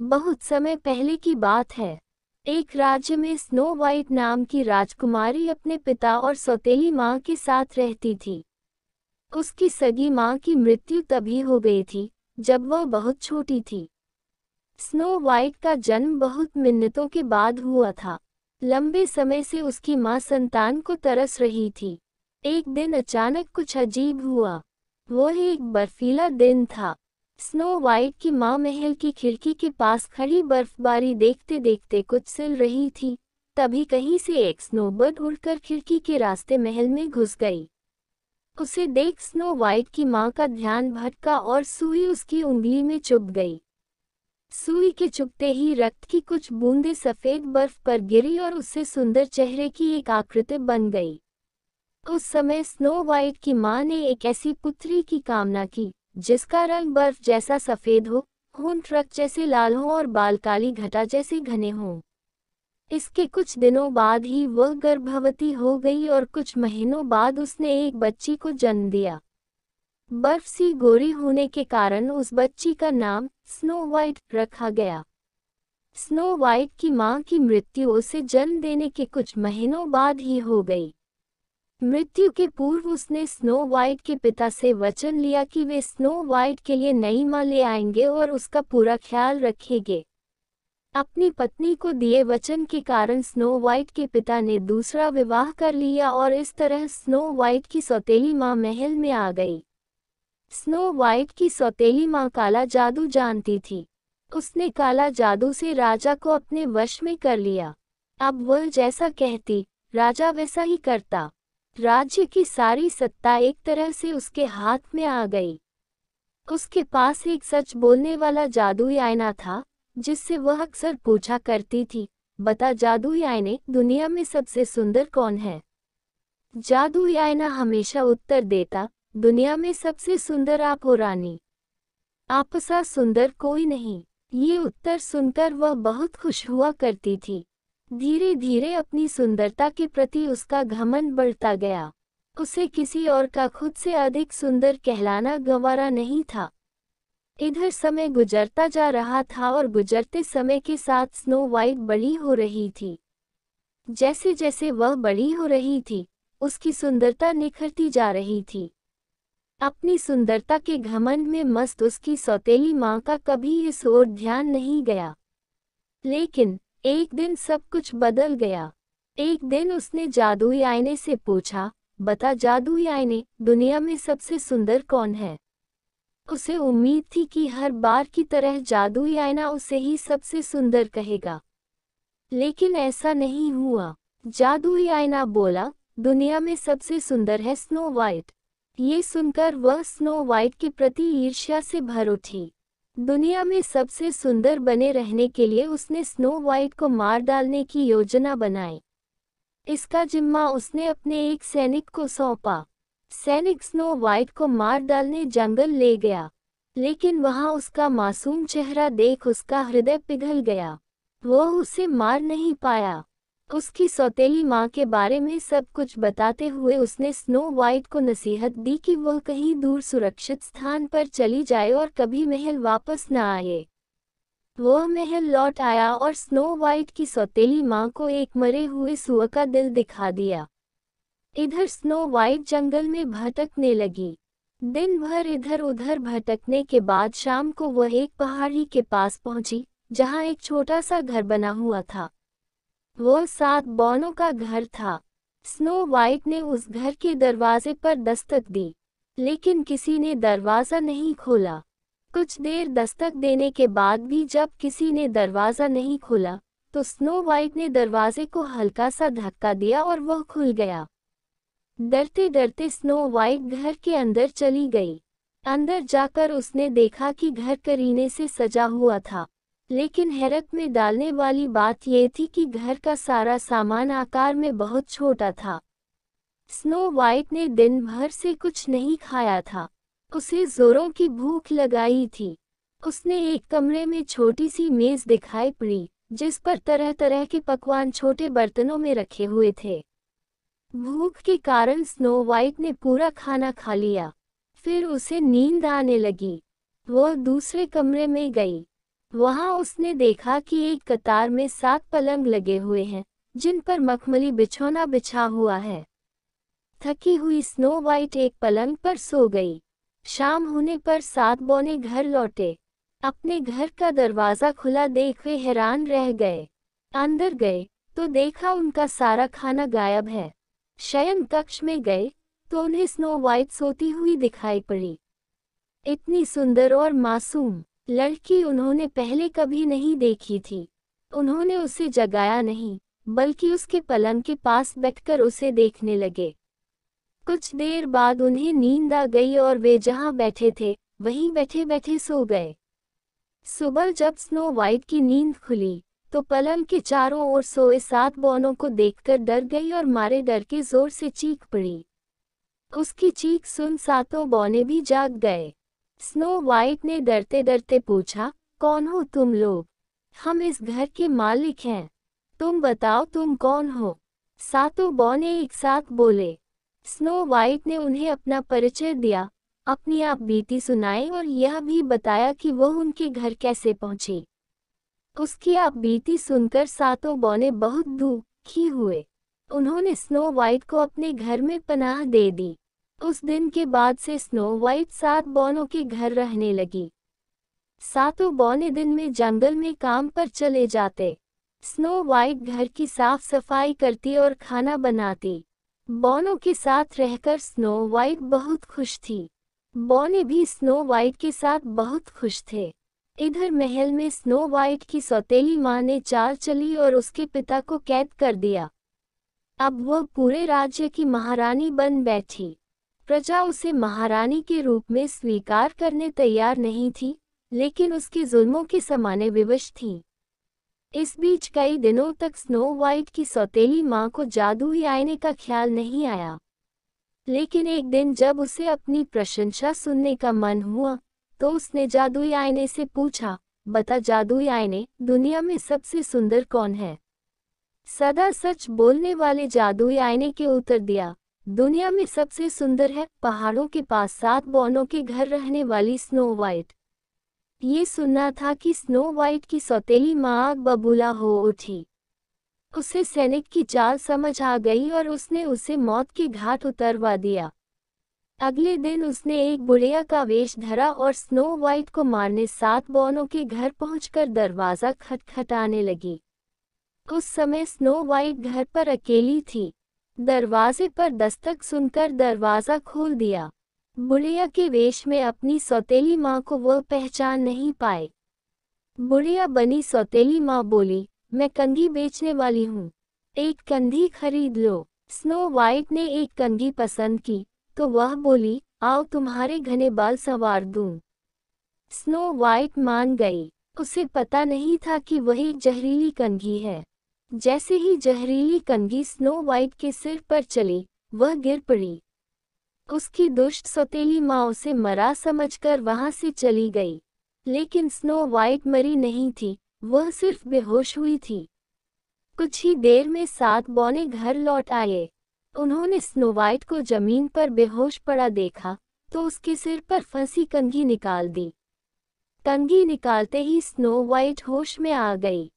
बहुत समय पहले की बात है। एक राज्य में स्नो वाइट नाम की राजकुमारी अपने पिता और सौतेली माँ के साथ रहती थी। उसकी सगी माँ की मृत्यु तभी हो गई थी जब वह बहुत छोटी थी। स्नो वाइट का जन्म बहुत मिन्नतों के बाद हुआ था। लंबे समय से उसकी माँ संतान को तरस रही थी। एक दिन अचानक कुछ अजीब हुआ। वह एक बर्फीला दिन था। स्नो वाइट की माँ महल की खिड़की के पास खड़ी बर्फबारी देखते देखते कुछ सिल रही थी। तभी कहीं से एक स्नोबर्ड उड़कर खिड़की के रास्ते महल में घुस गई। उसे देख स्नो वाइट की माँ का ध्यान भटका और सुई उसकी उंगली में चुभ गई। सुई के चुभते ही रक्त की कुछ बूंदें सफेद बर्फ पर गिरी और उससे सुंदर चेहरे की एक आकृति बन गई। उस समय स्नो वाइट की माँ ने एक ऐसी पुत्री की कामना की जिसका रंग बर्फ जैसा सफेद हो, होंठ रक्त जैसे लाल हो और बाल काली घटा जैसे घने हों। इसके कुछ दिनों बाद ही वह गर्भवती हो गई और कुछ महीनों बाद उसने एक बच्ची को जन्म दिया। बर्फ सी गोरी होने के कारण उस बच्ची का नाम स्नो वाइट रखा गया। स्नो वाइट की मां की मृत्यु उसे जन्म देने के कुछ महीनों बाद ही हो गई। मृत्यु के पूर्व उसने स्नो वाइट के पिता से वचन लिया कि वे स्नो वाइट के लिए नई मां ले आएंगे और उसका पूरा ख्याल रखेंगे। अपनी पत्नी को दिए वचन के कारण स्नो वाइट के पिता ने दूसरा विवाह कर लिया और इस तरह स्नो वाइट की सौतेली मां महल में आ गई। स्नो वाइट की सौतेली मां काला जादू जानती थी। उसने काला जादू से राजा को अपने वश में कर लिया। अब वह जैसा कहती, राजा वैसा ही करता। राज्य की सारी सत्ता एक तरह से उसके हाथ में आ गई। उसके पास एक सच बोलने वाला जादुई आईना था जिससे वह अक्सर पूछा करती थी, बता जादुई आईने, दुनिया में सबसे सुंदर कौन है? जादुई आईना हमेशा उत्तर देता, दुनिया में सबसे सुंदर आप हो रानी। आपसा सुंदर कोई नहीं। ये उत्तर सुनकर वह बहुत खुश हुआ करती थी। धीरे धीरे अपनी सुंदरता के प्रति उसका घमंड बढ़ता गया। उसे किसी और का खुद से अधिक सुंदर कहलाना गंवारा नहीं था। इधर समय गुजरता जा रहा था और गुजरते समय के साथ स्नो वाइट बड़ी हो रही थी। जैसे जैसे वह बड़ी हो रही थी, उसकी सुंदरता निखरती जा रही थी। अपनी सुंदरता के घमंड में मस्त उसकी सौतेली माँ का कभी इस ओर ध्यान नहीं गया। लेकिन एक दिन सब कुछ बदल गया। एक दिन उसने जादुई आईने से पूछा, बता जादुई आईने, दुनिया में सबसे सुंदर कौन है? उसे उम्मीद थी कि हर बार की तरह जादुई आईना उसे ही सबसे सुंदर कहेगा। लेकिन ऐसा नहीं हुआ। जादुई आईना बोला, दुनिया में सबसे सुंदर है स्नो वाइट। ये सुनकर वह स्नो वाइट के प्रति ईर्ष्या से भर उठी। दुनिया में सबसे सुंदर बने रहने के लिए उसने स्नो वाइट को मार डालने की योजना बनाई। इसका जिम्मा उसने अपने एक सैनिक को सौंपा। सैनिक स्नो वाइट को मार डालने जंगल ले गया, लेकिन वहां उसका मासूम चेहरा देख उसका हृदय पिघल गया। वह उसे मार नहीं पाया। उसकी सौतेली माँ के बारे में सब कुछ बताते हुए उसने स्नो वाइट को नसीहत दी कि वह कहीं दूर सुरक्षित स्थान पर चली जाए और कभी महल वापस न आए। वह महल लौट आया और स्नो वाइट की सौतेली माँ को एक मरे हुए सूअर का दिल दिखा दिया। इधर स्नो वाइट जंगल में भटकने लगी। दिन भर इधर उधर भटकने के बाद शाम को वह एक पहाड़ी के पास पहुंची, जहां एक छोटा सा घर बना हुआ था। वह 7 बौनों का घर था। स्नो वाइट ने उस घर के दरवाजे पर दस्तक दी, लेकिन किसी ने दरवाज़ा नहीं खोला। कुछ देर दस्तक देने के बाद भी जब किसी ने दरवाज़ा नहीं खोला, तो स्नो वाइट ने दरवाजे को हल्का सा धक्का दिया और वह खुल गया। डरते डरते स्नो वाइट घर के अंदर चली गई। अंदर जाकर उसने देखा कि घर करीने से सजा हुआ था, लेकिन हैरत में डालने वाली बात यह थी कि घर का सारा सामान आकार में बहुत छोटा था। स्नो वाइट ने दिन भर से कुछ नहीं खाया था। उसे जोरों की भूख लगाई थी। उसने एक कमरे में छोटी सी मेज दिखाई पड़ी, जिस पर तरह तरह के पकवान छोटे बर्तनों में रखे हुए थे। भूख के कारण स्नो वाइट ने पूरा खाना खा लिया। फिर उसे नींद आने लगी। वह दूसरे कमरे में गई। वहां उसने देखा कि एक कतार में 7 पलंग लगे हुए हैं, जिन पर मखमली बिछौना बिछा हुआ है। थकी हुई स्नो वाइट एक पलंग पर सो गई। शाम होने पर 7 बौने घर लौटे। अपने घर का दरवाजा खुला देख वे हैरान रह गए। अंदर गए तो देखा उनका सारा खाना गायब है। शयन कक्ष में गए तो उन्हें स्नो वाइट सोती हुई दिखाई पड़ी। इतनी सुंदर और मासूम लड़की उन्होंने पहले कभी नहीं देखी थी। उन्होंने उसे जगाया नहीं, बल्कि उसके पलंग के पास बैठकर उसे देखने लगे। कुछ देर बाद उन्हें नींद आ गई और वे जहां बैठे थे वहीं बैठे बैठे सो गए। सुबह जब स्नो वाइट की नींद खुली तो पलंग के चारों ओर सोए 7 बौनों को देखकर डर गई और मारे डर के जोर से चीख पड़ी। उसकी चीख सुन 7 बौने भी जाग गए। स्नो वाइट ने डरते डरते पूछा, कौन हो तुम लोग? हम इस घर के मालिक हैं। तुम बताओ तुम कौन हो? 7 बौने एक साथ बोले। स्नो वाइट ने उन्हें अपना परिचय दिया, अपनी आप बीती सुनाई और यह भी बताया कि वह उनके घर कैसे पहुंची। उसकी आप बीती सुनकर 7 बौने बहुत दुखी हुए। उन्होंने स्नो वाइट को अपने घर में पनाह दे दी। उस दिन के बाद से स्नो वाइट 7 बौनों के घर रहने लगी। 7 बौने दिन में जंगल में काम पर चले जाते। स्नो वाइट घर की साफ सफाई करती और खाना बनाती। बौनों के साथ रहकर स्नो वाइट बहुत खुश थी। बौने भी स्नो वाइट के साथ बहुत खुश थे। इधर महल में स्नो वाइट की सौतेली माँ ने चाल चली और उसके पिता को कैद कर दिया। अब वह पूरे राज्य की महारानी बन बैठी। प्रजा उसे महारानी के रूप में स्वीकार करने तैयार नहीं थी, लेकिन उसके जुल्मों के समाने विवश थी। इस बीच कई दिनों तक स्नो वाइट की सौतेली माँ को जादुई आईने का ख्याल नहीं आया। लेकिन एक दिन जब उसे अपनी प्रशंसा सुनने का मन हुआ तो उसने जादुई आईने से पूछा, बता जादुई आईने, दुनिया में सबसे सुंदर कौन है? सदा सच बोलने वाले जादुई आईने के उत्तर दिया, दुनिया में सबसे सुंदर है पहाड़ों के पास 7 बौनों के घर रहने वाली स्नो वाइट। ये सुनना था कि स्नो वाइट की सौतेली माँ आग बबूला हो उठी। उसे सैनिक की चाल समझ आ गई और उसने उसे मौत के घाट उतरवा दिया। अगले दिन उसने एक बुढ़िया का वेश धरा और स्नो वाइट को मारने 7 बौनों के घर पहुंचकर दरवाजा खटखटाने लगी। उस समय स्नो वाइट घर पर अकेली थी। दरवाजे पर दस्तक सुनकर दरवाजा खोल दिया। बुढ़िया के वेश में अपनी सौतेली माँ को वह पहचान नहीं पाए। बुढ़िया बनी सौतेली माँ बोली, मैं कंघी बेचने वाली हूँ, एक कंघी खरीद लो। स्नो वाइट ने एक कंघी पसंद की तो वह बोली, आओ तुम्हारे घने बाल संवार दूं। स्नो वाइट मान गई। उसे पता नहीं था कि वह एक जहरीली कंघी है। जैसे ही जहरीली कंघी स्नो वाइट के सिर पर चली, वह गिर पड़ी। उसकी दुष्ट सौतेली माँ उसे मरा समझकर वहां से चली गई। लेकिन स्नो वाइट मरी नहीं थी, वह सिर्फ बेहोश हुई थी। कुछ ही देर में 7 बौने घर लौट आए। उन्होंने स्नो वाइट को जमीन पर बेहोश पड़ा देखा तो उसके सिर पर फंसी कंघी निकाल दी। कंघी निकालते ही स्नो वाइट होश में आ गई।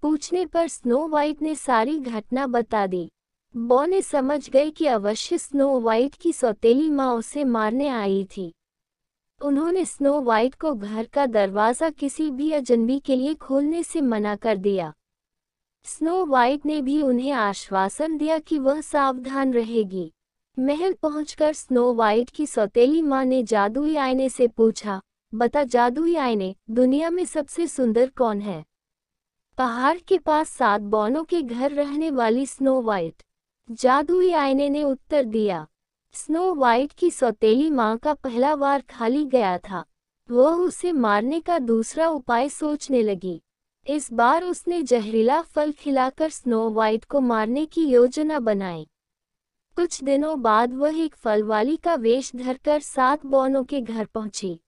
पूछने पर स्नो वाइट ने सारी घटना बता दी। बौने समझ गए कि अवश्य स्नो वाइट की सौतेली माँ उसे मारने आई थी। उन्होंने स्नो वाइट को घर का दरवाज़ा किसी भी अजनबी के लिए खोलने से मना कर दिया। स्नो वाइट ने भी उन्हें आश्वासन दिया कि वह सावधान रहेगी। महल पहुंचकर स्नो वाइट की सौतेली माँ ने जादुई आईने से पूछा, बता जादुई आईने, दुनिया में सबसे सुंदर कौन है? पहाड़ के पास 7 बौनों के घर रहने वाली स्नो वाइट। जादुई आईने ने उत्तर दिया। स्नो वाइट की सौतेली माँ का पहला वार खाली गया था। वह उसे मारने का दूसरा उपाय सोचने लगी। इस बार उसने जहरीला फल खिलाकर स्नो वाइट को मारने की योजना बनाई। कुछ दिनों बाद वह एक फल वाली का वेश धरकर 7 बौनों के घर पहुंची।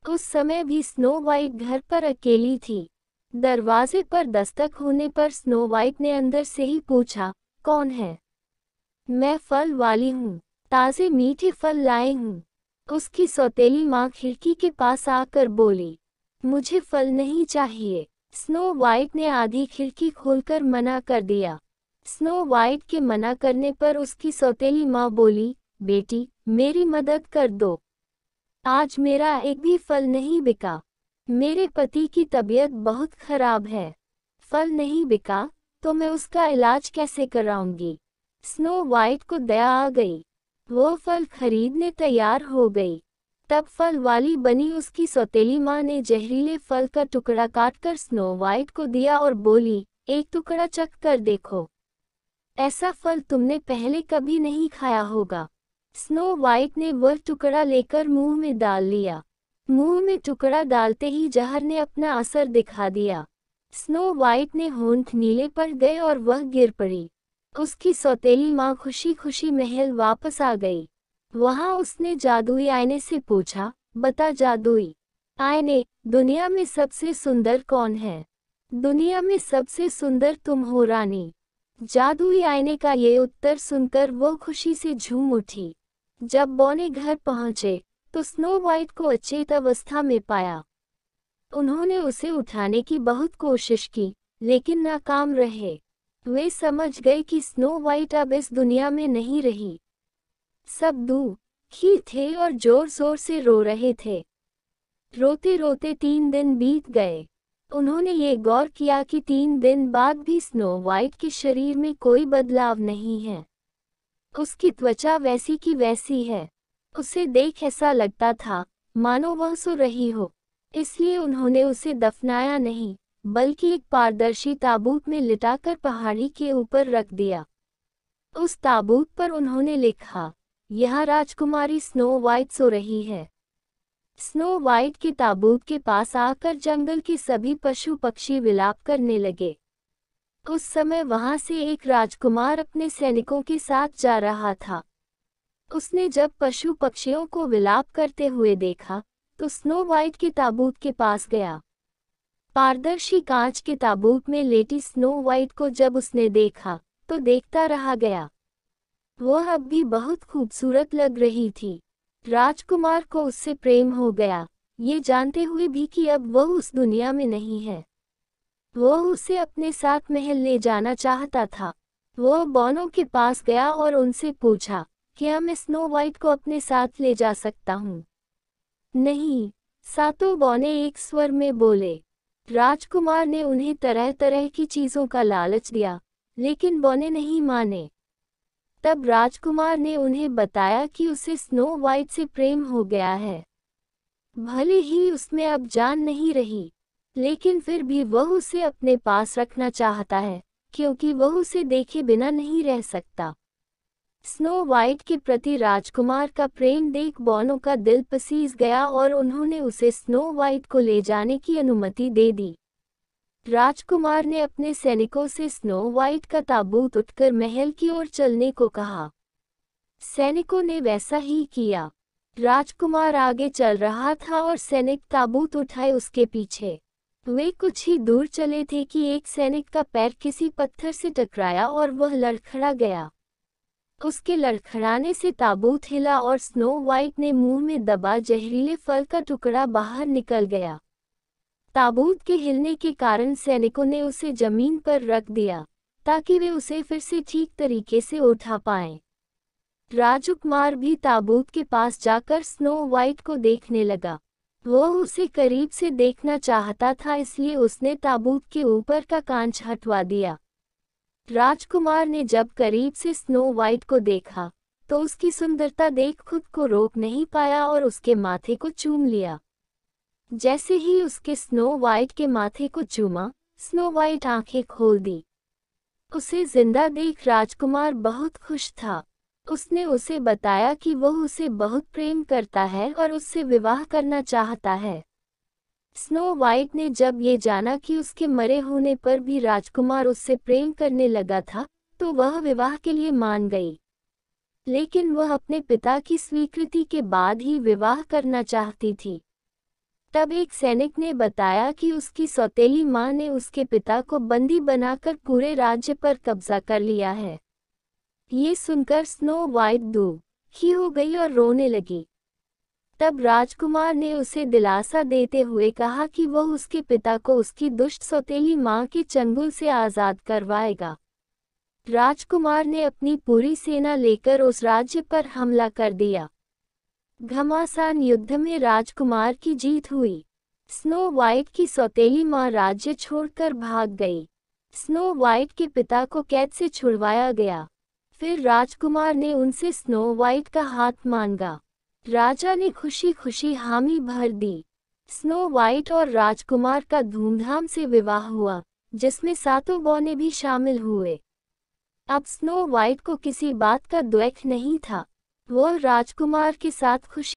उस समय भी स्नो वाइट घर पर अकेली थी। दरवाजे पर दस्तक होने पर स्नो वाइट ने अंदर से ही पूछा, कौन है? मैं फल वाली हूँ, ताज़े मीठे फल लाए हूँ। उसकी सौतेली माँ खिड़की के पास आकर बोली। मुझे फल नहीं चाहिए। स्नो वाइट ने आधी खिड़की खोलकर मना कर दिया। स्नो वाइट के मना करने पर उसकी सौतेली माँ बोली, बेटी, मेरी मदद कर दो। आज मेरा एक भी फल नहीं बिका। मेरे पति की तबीयत बहुत खराब है। फल नहीं बिका तो मैं उसका इलाज कैसे कराऊंगी। स्नो वाइट को दया आ गई। वो फल खरीदने तैयार हो गई। तब फल वाली बनी उसकी सौतेली माँ ने जहरीले फल का टुकड़ा काटकर स्नो वाइट को दिया और बोली, एक टुकड़ा चख कर देखो। ऐसा फल तुमने पहले कभी नहीं खाया होगा। स्नो वाइट ने वह टुकड़ा लेकर मुंह में डाल लिया। मुंह में टुकड़ा डालते ही जहर ने अपना असर दिखा दिया। स्नो वाइट ने होंठ नीले पड़ गए और वह गिर पड़ी। उसकी सौतेली माँ खुशी खुशी महल वापस आ गई। वहां उसने जादुई आईने से पूछा, बता जादुई आईने, दुनिया में सबसे सुंदर कौन है? दुनिया में सबसे सुंदर तुम हो रानी। जादुई आईने का ये उत्तर सुनकर वो खुशी से झूम उठी। जब बौने घर पहुंचे तो स्नो वाइट को अचेत अवस्था में पाया। उन्होंने उसे उठाने की बहुत कोशिश की, लेकिन नाकाम रहे। वे समझ गए कि स्नो वाइट अब इस दुनिया में नहीं रही। सब दुखी थे और जोर जोर से रो रहे थे। रोते रोते 3 दिन बीत गए। उन्होंने ये गौर किया कि 3 दिन बाद भी स्नो वाइट के शरीर में कोई बदलाव नहीं है। उसकी त्वचा वैसी की वैसी है। उसे देख ऐसा लगता था मानो वह सो रही हो। इसलिए उन्होंने उसे दफनाया नहीं, बल्कि एक पारदर्शी ताबूत में लिटाकर पहाड़ी के ऊपर रख दिया। उस ताबूत पर उन्होंने लिखा, यह राजकुमारी स्नो वाइट सो रही है। स्नो वाइट के ताबूत के पास आकर जंगल के सभी पशु पक्षी विलाप करने लगे। उस समय वहां से एक राजकुमार अपने सैनिकों के साथ जा रहा था। उसने जब पशु पक्षियों को विलाप करते हुए देखा तो स्नो वाइट के ताबूत के पास गया। पारदर्शी कांच के ताबूत में लेटी स्नो वाइट को जब उसने देखा तो देखता रह गया। वह अब भी बहुत खूबसूरत लग रही थी। राजकुमार को उससे प्रेम हो गया, ये जानते हुए भी कि अब वह उस दुनिया में नहीं है। वह उसे अपने साथ महल ले जाना चाहता था। वह बौनों के पास गया और उनसे पूछा, क्या मैं स्नो वाइट को अपने साथ ले जा सकता हूँ? नहीं, सातों बौने एक स्वर में बोले। राजकुमार ने उन्हें तरह तरह की चीजों का लालच दिया, लेकिन बौने नहीं माने। तब राजकुमार ने उन्हें बताया कि उसे स्नो वाइट से प्रेम हो गया है। भले ही उसमें अब जान नहीं रही, लेकिन फिर भी वह उसे अपने पास रखना चाहता है, क्योंकि वह उसे देखे बिना नहीं रह सकता। स्नो वाइट के प्रति राजकुमार का प्रेम देख बौनों का दिल पसीज गया और उन्होंने उसे स्नो वाइट को ले जाने की अनुमति दे दी। राजकुमार ने अपने सैनिकों से स्नो वाइट का ताबूत उठकर महल की ओर चलने को कहा। सैनिकों ने वैसा ही किया। राजकुमार आगे चल रहा था और सैनिक ताबूत उठाए उसके पीछे। वे कुछ ही दूर चले थे कि एक सैनिक का पैर किसी पत्थर से टकराया और वह लड़खड़ा गया। उसके लड़खड़ाने से ताबूत हिला और स्नो वाइट ने मुंह में दबा जहरीले फल का टुकड़ा बाहर निकल गया। ताबूत के हिलने के कारण सैनिकों ने उसे जमीन पर रख दिया, ताकि वे उसे फिर से ठीक तरीके से उठा पाएं। राजकुमार भी ताबूत के पास जाकर स्नो वाइट को देखने लगा। वह उसे करीब से देखना चाहता था, इसलिए उसने ताबूत के ऊपर का कांच हटवा दिया। राजकुमार ने जब करीब से स्नो वाइट को देखा तो उसकी सुंदरता देख खुद को रोक नहीं पाया और उसके माथे को चूम लिया। जैसे ही उसके स्नो वाइट के माथे को चूमा, स्नो वाइट आंखें खोल दी। उसे जिंदा देख राजकुमार बहुत खुश था। उसने उसे बताया कि वह उसे बहुत प्रेम करता है और उससे विवाह करना चाहता है। स्नो वाइट ने जब ये जाना कि उसके मरे होने पर भी राजकुमार उससे प्रेम करने लगा था, तो वह विवाह के लिए मान गई। लेकिन वह अपने पिता की स्वीकृति के बाद ही विवाह करना चाहती थी। तब एक सैनिक ने बताया कि उसकी सौतेली माँ ने उसके पिता को बंदी बनाकर पूरे राज्य पर कब्जा कर लिया है। ये सुनकर स्नो वाइट दुखी हो गई और रोने लगी। तब राजकुमार ने उसे दिलासा देते हुए कहा कि वह उसके पिता को उसकी दुष्ट सौतेली मां के चंगुल से आज़ाद करवाएगा। राजकुमार ने अपनी पूरी सेना लेकर उस राज्य पर हमला कर दिया। घमासान युद्ध में राजकुमार की जीत हुई। स्नो वाइट की सौतेली मां राज्य छोड़कर भाग गई। स्नो वाइट के पिता को कैद से छुड़वाया गया। फिर राजकुमार ने उनसे स्नो वाइट का हाथ मांगा। राजा ने खुशी खुशी हामी भर दी। स्नो वाइट और राजकुमार का धूमधाम से विवाह हुआ, जिसमें सातों बौने भी शामिल हुए। अब स्नो वाइट को किसी बात का द्वेष नहीं था। वह राजकुमार के साथ खुशी